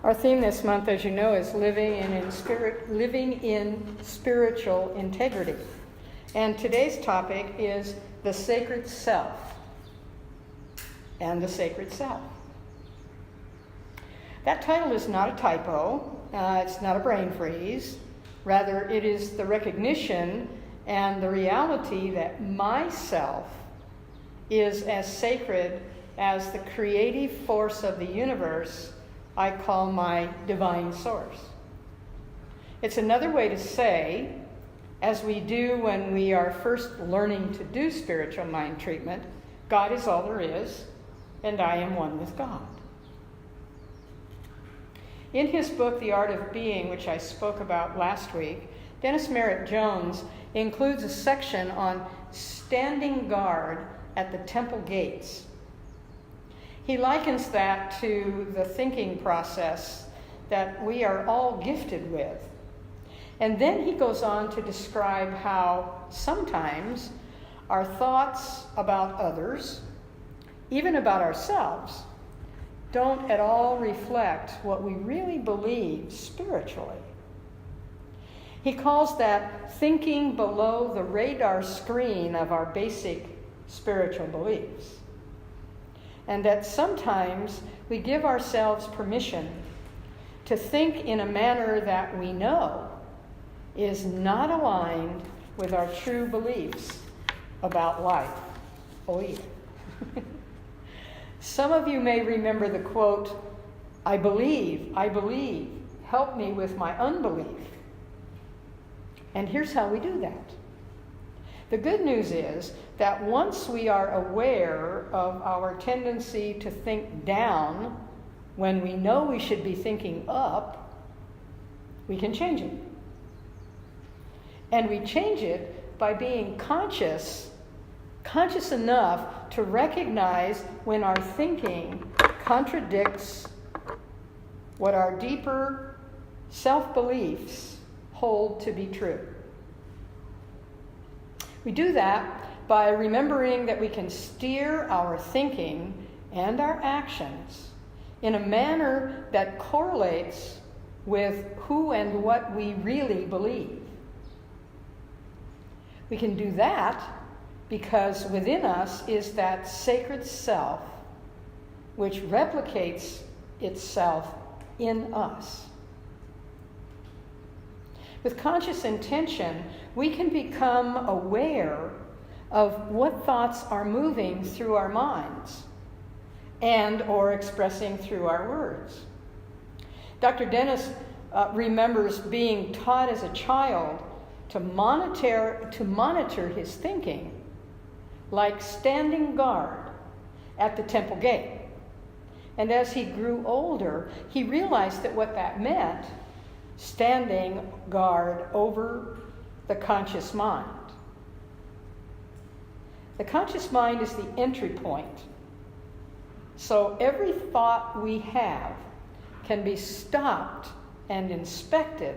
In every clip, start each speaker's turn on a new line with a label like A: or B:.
A: Our theme this month, as you know, is living in spiritual integrity. And today's topic is the sacred self and the sacred self. That title is not a typo. It's not a brain freeze. Rather, it is the recognition and the reality that myself is as sacred as the creative force of the universe I call my divine source. It's another way to say, as we do when we are first learning to do spiritual mind treatment, God is all there is, and I am one with God. In his book, The Art of Being, which I spoke about last week, Dennis Merritt Jones includes a section on standing guard at the temple gates. He likens that to the thinking process that we are all gifted with. And then he goes on to describe how sometimes our thoughts about others, even about ourselves, don't at all reflect what we really believe spiritually. He calls that thinking below the radar screen of our basic spiritual beliefs. And that sometimes we give ourselves permission to think in a manner that we know is not aligned with our true beliefs about life. Oh, yeah. Some of you may remember the quote, I believe, help me with my unbelief. And here's how we do that. The good news is that once we are aware of our tendency to think down when we know we should be thinking up, we can change it. And we change it by being conscious enough to recognize when our thinking contradicts what our deeper self-beliefs hold to be true. We do that by remembering that we can steer our thinking and our actions in a manner that correlates with who and what we really believe. We can do that because within us is that sacred self which replicates itself in us. With conscious intention, we can become aware of what thoughts are moving through our minds and or expressing through our words. Dr. Dennis remembers being taught as a child to monitor his thinking like standing guard at the temple gate. And as he grew older, he realized that what that meant, standing guard over the conscious mind. The conscious mind is the entry point. So every thought we have can be stopped and inspected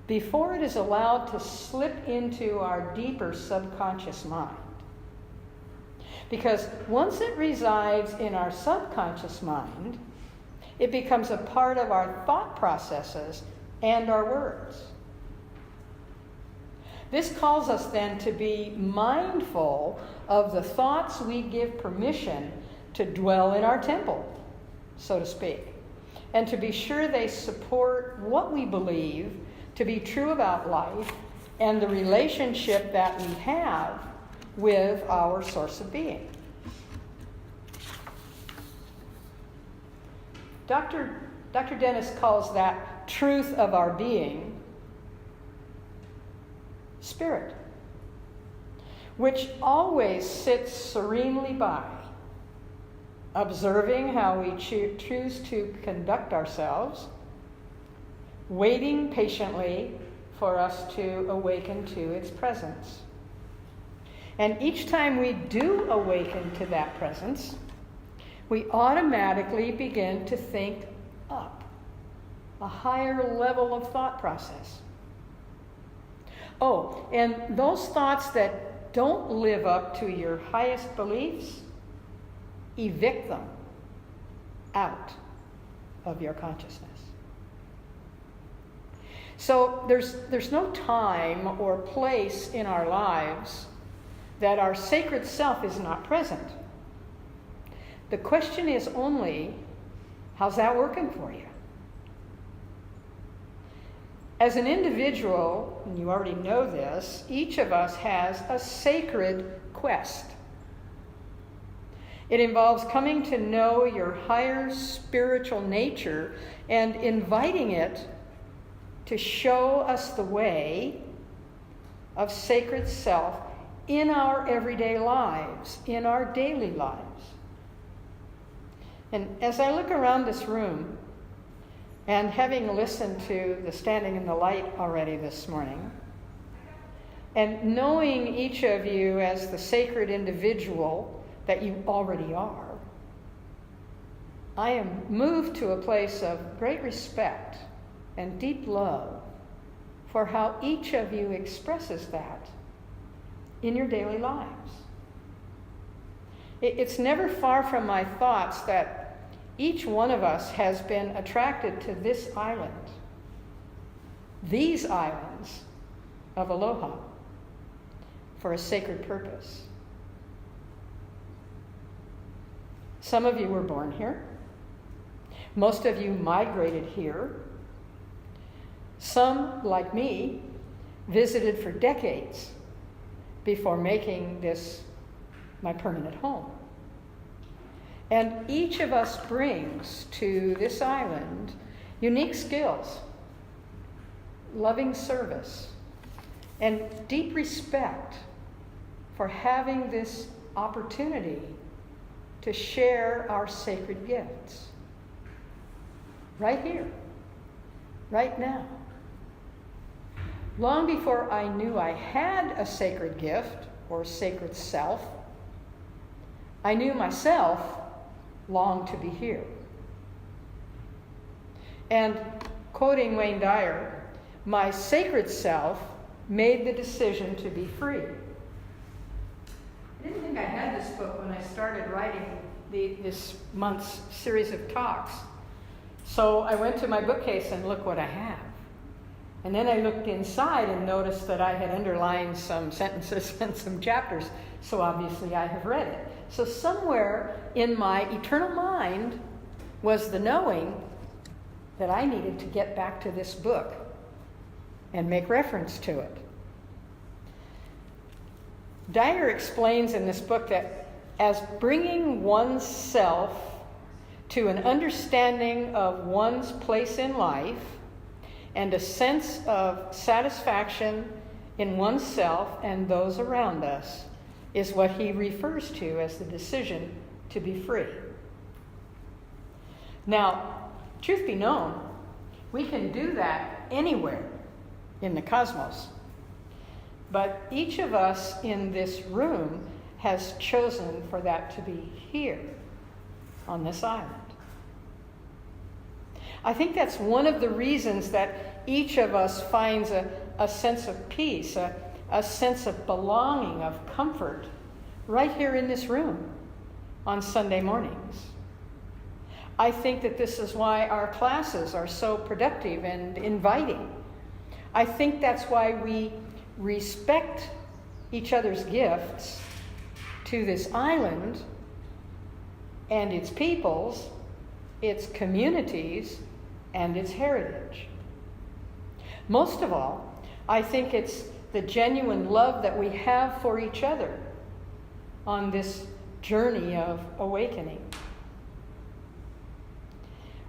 A: before it is allowed to slip into our deeper subconscious mind. Because once it resides in our subconscious mind, it becomes a part of our thought processes and our words. This calls us then to be mindful of the thoughts we give permission to dwell in our temple, so to speak, and to be sure they support what we believe to be true about life and the relationship that we have with our source of being. Dr. Dennis calls that truth of our being spirit, which always sits serenely by, observing how we choose to conduct ourselves, waiting patiently for us to awaken to its presence. And each time we do awaken to that presence, we automatically begin to think up, a higher level of thought process. Oh, and those thoughts that don't live up to your highest beliefs, evict them out. of your consciousness. So there's no time or place in our lives that our sacred self is not present. The question is only, how's that working for you? As an individual, and you already know this, each of us has a sacred quest. It involves coming to know your higher spiritual nature and inviting it to show us the way of sacred self in our everyday lives, in our daily lives. And as I look around this room, and having listened to the Standing in the Light already this morning, and knowing each of you as the sacred individual that you already are, I am moved to a place of great respect and deep love for how each of you expresses that in your daily lives. It's never far from my thoughts that each one of us has been attracted to this island, these islands of aloha, for a sacred purpose. Some of you were born here. Most of you migrated here. Some, like me, visited for decades before making this my permanent home. And each of us brings to this island unique skills, loving service, and deep respect for having this opportunity to share our sacred gifts. Right here, right now. Long before I knew I had a sacred gift or sacred self, I knew myself longed to be here. And quoting Wayne Dyer, my sacred self made the decision to be free. I didn't think I had this book when I started writing this month's series of talks. So I went to my bookcase and look what I have. And then I looked inside and noticed that I had underlined some sentences and some chapters. So obviously I have read it. So somewhere in my eternal mind was the knowing that I needed to get back to this book and make reference to it. Dyer explains in this book that as bringing oneself to an understanding of one's place in life and a sense of satisfaction in oneself and those around us is what he refers to as the decision to be free. Now, truth be known, we can do that anywhere in the cosmos. But each of us in this room has chosen for that to be here on this island. I think that's one of the reasons that each of us finds a sense of peace, a sense of belonging, of comfort, right here in this room on Sunday mornings. I think that this is why our classes are so productive and inviting. I think that's why we respect each other's gifts to this island and its peoples, its communities, and its heritage. Most of all, I think it's the genuine love that we have for each other on this journey of awakening.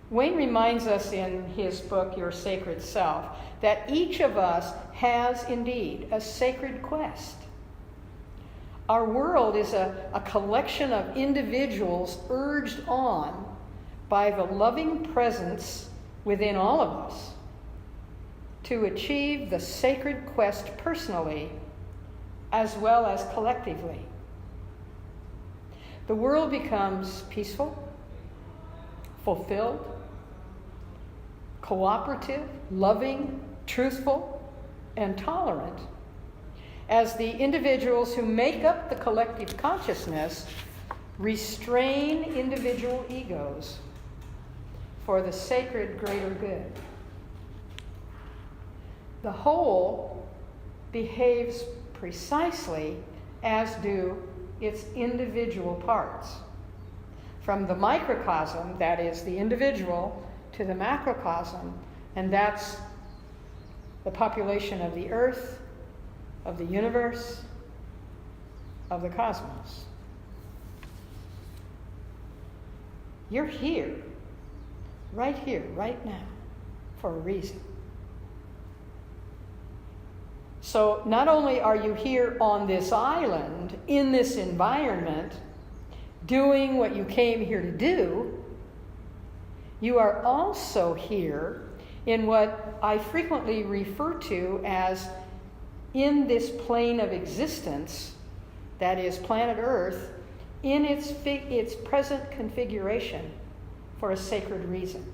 A: Wayne reminds us in his book, Your Sacred Self, that each of us has indeed a sacred quest. Our world is a collection of individuals urged on by the loving presence within all of us to achieve the sacred quest personally as well as collectively. The world becomes peaceful, fulfilled, cooperative, loving, truthful, and tolerant as the individuals who make up the collective consciousness restrain individual egos, for the sacred greater good. The whole behaves precisely as do its individual parts. From the microcosm, that is the individual, to the macrocosm, and that's the population of the earth, of the universe, of the cosmos. You're here, right now, for a reason. So not only are you here on this island, in this environment, doing what you came here to do, you are also here in what I frequently refer to as in this plane of existence, that is planet Earth, in its present configuration for a sacred reason.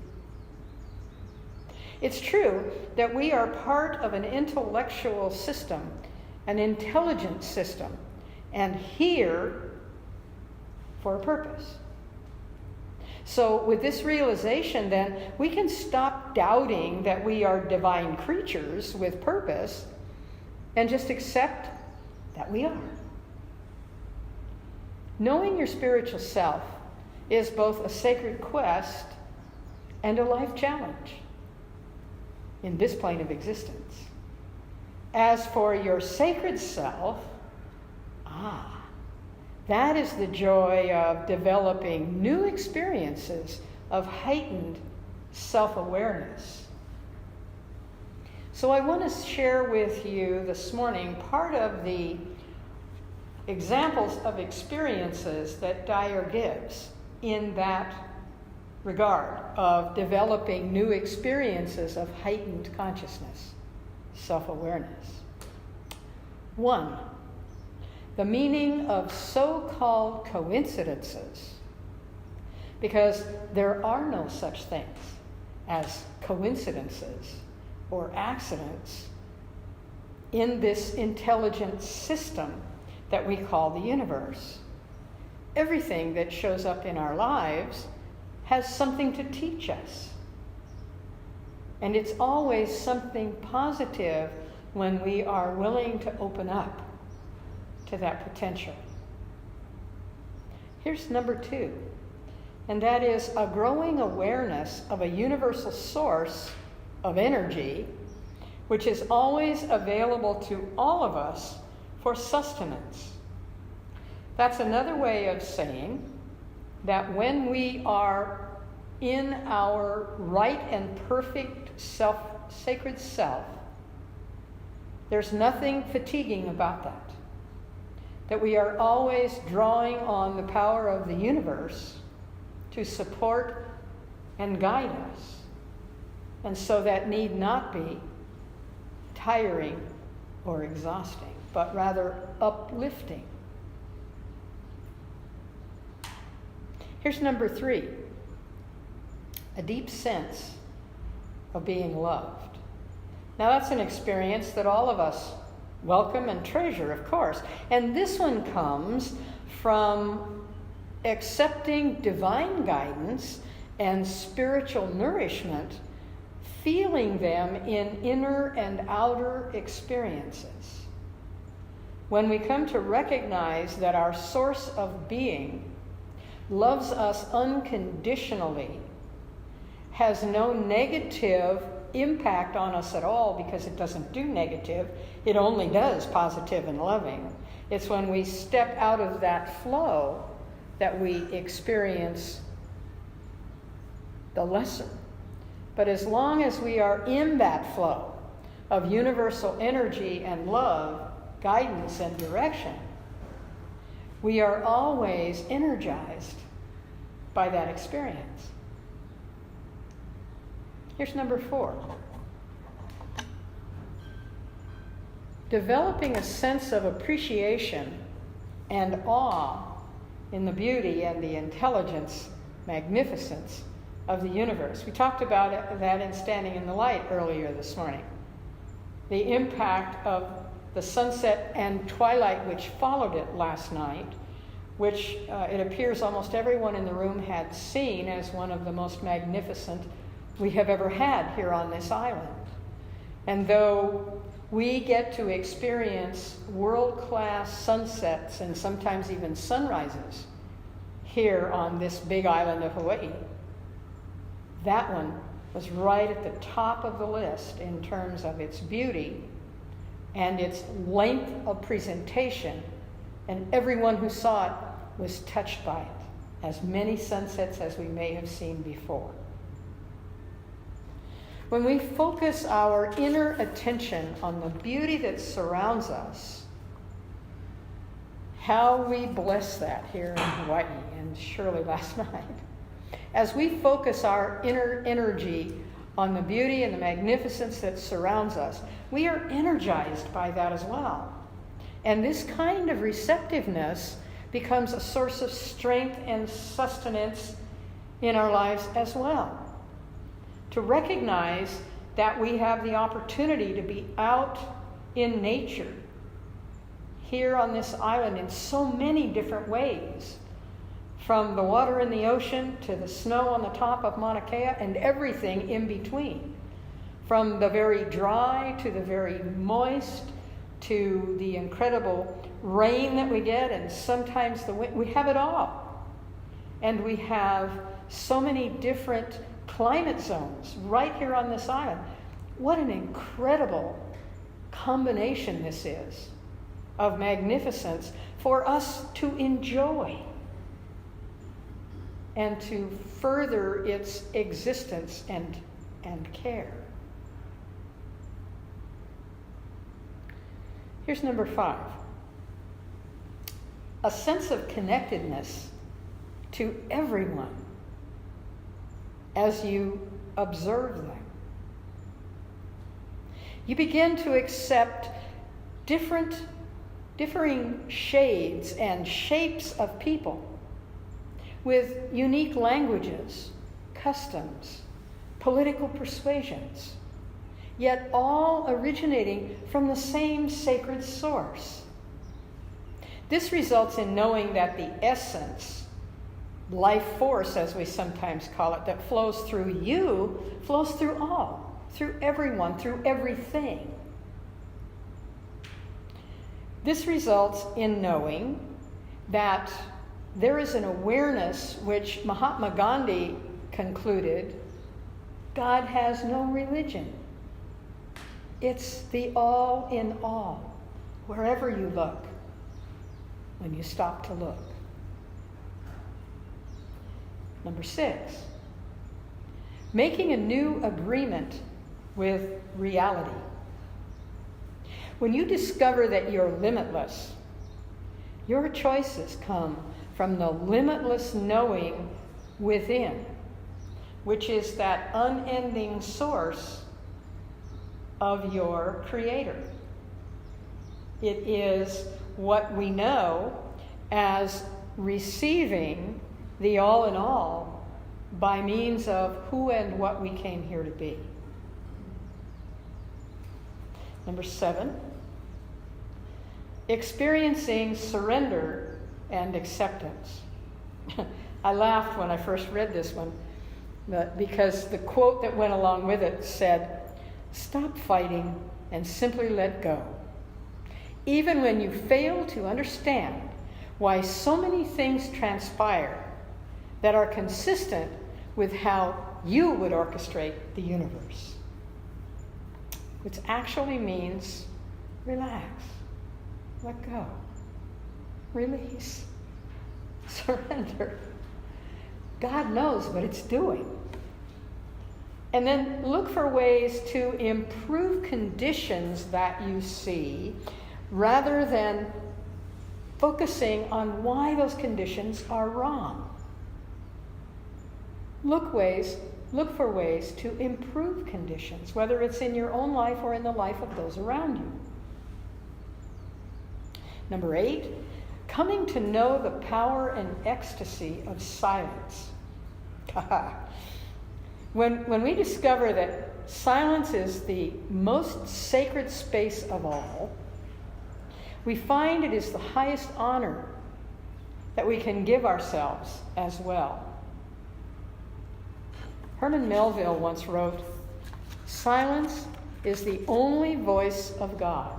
A: It's true that we are part of an intellectual system, an intelligent system, and here for a purpose. So with this realization, then, we can stop doubting that we are divine creatures with purpose and just accept that we are. Knowing your spiritual self is both a sacred quest and a life challenge in this plane of existence. As for your sacred self, that is the joy of developing new experiences of heightened self-awareness. So I want to share with you this morning part of the examples of experiences that Dyer gives in that regard of developing new experiences of heightened consciousness, self-awareness. 1, the meaning of so-called coincidences, because there are no such things as coincidences or accidents in this intelligent system that we call the universe. Everything that shows up in our lives has something to teach us. And it's always something positive when we are willing to open up to that potential. Here's number 2, and that is a growing awareness of a universal source of energy, which is always available to all of us for sustenance. That's another way of saying that when we are in our right and perfect sacred self, there's nothing fatiguing about that. That we are always drawing on the power of the universe to support and guide us. And so that need not be tiring or exhausting, but rather uplifting. Here's number 3, a deep sense of being loved. Now that's an experience that all of us welcome and treasure, of course. And this one comes from accepting divine guidance and spiritual nourishment, feeling them in inner and outer experiences. When we come to recognize that our source of being loves us unconditionally, has no negative impact on us at all because it doesn't do negative, it only does positive and loving. It's when we step out of that flow that we experience the lesson. But as long as we are in that flow of universal energy and love, guidance and direction, we are always energized by that experience. Here's number 4. Developing a sense of appreciation and awe in the beauty and the intelligence, magnificence of the universe. We talked about that in Standing in the Light earlier this morning. The impact of the sunset and twilight which followed it last night which it appears almost everyone in the room had seen as one of the most magnificent we have ever had here on this island. And though we get to experience world-class sunsets and sometimes even sunrises here on this big island of Hawaii, that one was right at the top of the list in terms of its beauty and its length of presentation, and everyone who saw it was touched by it, as many sunsets as we may have seen before. When we focus our inner attention on the beauty that surrounds us, how we bless that here in Hawaii, and surely last night. As we focus our inner energy on the beauty and the magnificence that surrounds us, we are energized by that as well. And this kind of receptiveness becomes a source of strength and sustenance in our lives as well. To recognize that we have the opportunity to be out in nature here on this island in so many different ways, from the water in the ocean to the snow on the top of Mauna Kea and everything in between, from the very dry to the very moist to the incredible rain that we get, and sometimes the wind. We have it all. And we have so many different climate zones right here on this island. What an incredible combination this is of magnificence for us to enjoy and to further its existence and care. Here's number 5. A sense of connectedness to everyone as you observe them. You begin to accept differing shades and shapes of people with unique languages, customs, political persuasions, yet all originating from the same sacred source. This results in knowing that the essence, life force as we sometimes call it, that flows through you, flows through all, through everyone, through everything. This results in knowing that there is an awareness which Mahatma Gandhi concluded: God has no religion. It's the all in all, wherever you look, when you stop to look. Number 6, making a new agreement with reality. When you discover that you're limitless, your choices come from the limitless knowing within, which is that unending source of your Creator. It is what we know as receiving the all in all by means of who and what we came here to be. Number 7, experiencing surrender and acceptance. I laughed when I first read this one, because the quote that went along with it said, "Stop fighting and simply let go. Even when you fail to understand why so many things transpire that are consistent with how you would orchestrate the universe." Which actually means relax, let go, release, surrender. God knows what it's doing. And then look for ways to improve conditions that you see, rather than focusing on why those conditions are wrong. Look for ways to improve conditions, whether it's in your own life or in the life of those around you. Number 8, coming to know the power and ecstasy of silence. When we discover that silence is the most sacred space of all, we find it is the highest honor that we can give ourselves as well. Herman Melville once wrote, "Silence is the only voice of God.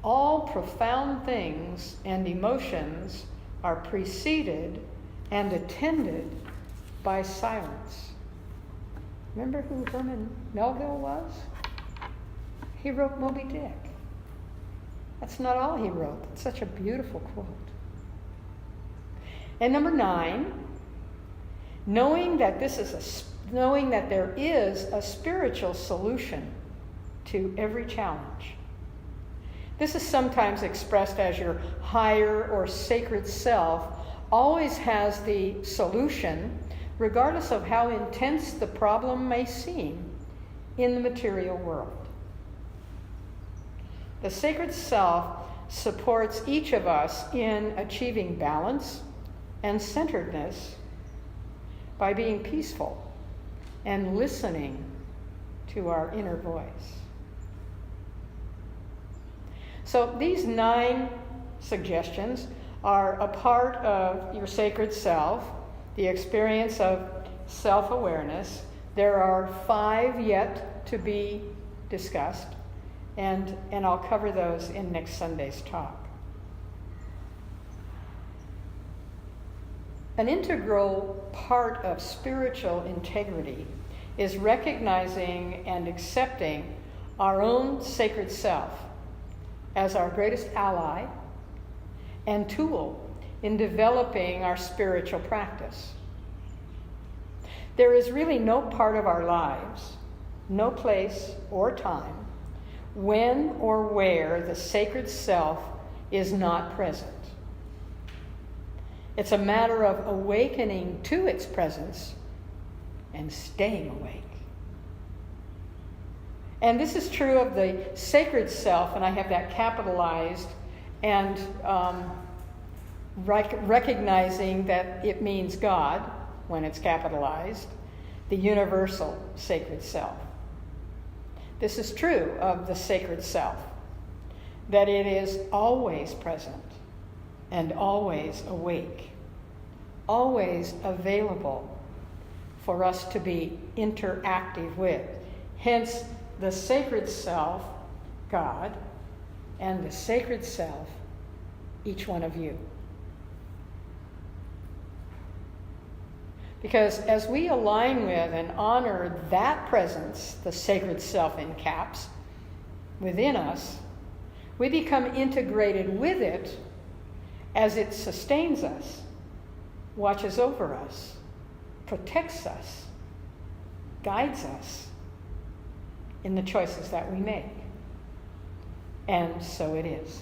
A: All profound things and emotions are preceded and attended by silence." Remember who Herman Melville was? He wrote Moby Dick. That's not all he wrote. It's such a beautiful quote. And number 9, knowing that there is a spiritual solution to every challenge. This is sometimes expressed as your higher or sacred self always has the solution, regardless of how intense the problem may seem in the material world. The sacred self supports each of us in achieving balance and centeredness by being peaceful and listening to our inner voice. So these 9 suggestions are a part of your sacred self, the experience of self-awareness. There are 5 yet to be discussed, and I'll cover those in next Sunday's talk. An integral part of spiritual integrity is recognizing and accepting our own sacred self as our greatest ally and tool in developing our spiritual practice. There is really no part of our lives, no place or time, when or where the sacred self is not present. It's a matter of awakening to its presence and staying awake. And this is true of the sacred self, and I have that capitalized, and recognizing that it means God when it's capitalized, the universal sacred self. This is true of the sacred self, that it is always present and always awake, always available for us to be interactive with. Hence, the sacred self, God, and the sacred self, each one of you. Because as we align with and honor that presence, the sacred self in caps, within us, we become integrated with it as it sustains us, watches over us, protects us, guides us in the choices that we make. And so it is.